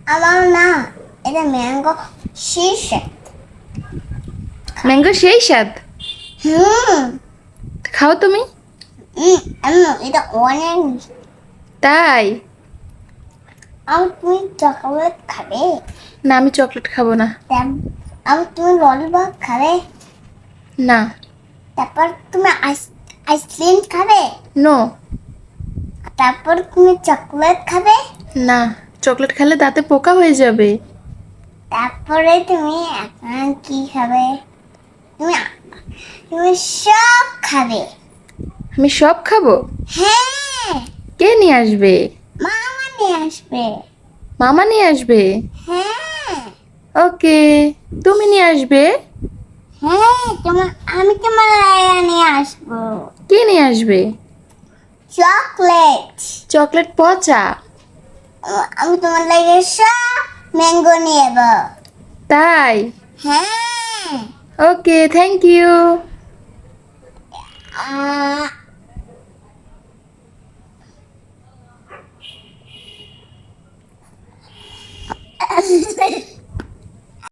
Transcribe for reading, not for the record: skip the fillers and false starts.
আমার না, এটা ম্যাঙ্গো শীর্ষে। ম্যাঙ্গো সেই স্বাদ। হুম। খাও তুমি। এটা অনেক মিষ্টি। তাই? তুমি চকোলেট খাবে? না, আমি চকলেট খাবো না। তুমি ললিপপ খাবে? না। তারপর তুমি আইসক্রিম খাবে? নো। তারপর তুমি চকলেট খাবে? না, চকলেট খেলে দাঁতে পোকা হয়ে যাবে। তারপরে তুমি এখন কি খাবে? তুমি তুমি সব খাবে। আমি সব খাবো? হ্যাঁ, কে নিয়ে আসবে? মামা নিয়ে আসবে। মামা নিয়ে আসবে? হ্যাঁ ওকে। তুমি নিয়ে আসবে? হ্যাঁ, আমি তোমার লাইয়া নিয়ে আসবো। কে নিয়ে আসবে? চকলেট। চকলেট পচা। আমি তোমার লাগে সব ম্যাঙ্গো নিয়ে যাবো। তাই? হ্যাঁ। ওকে, থ্যাংক ইউ। আহ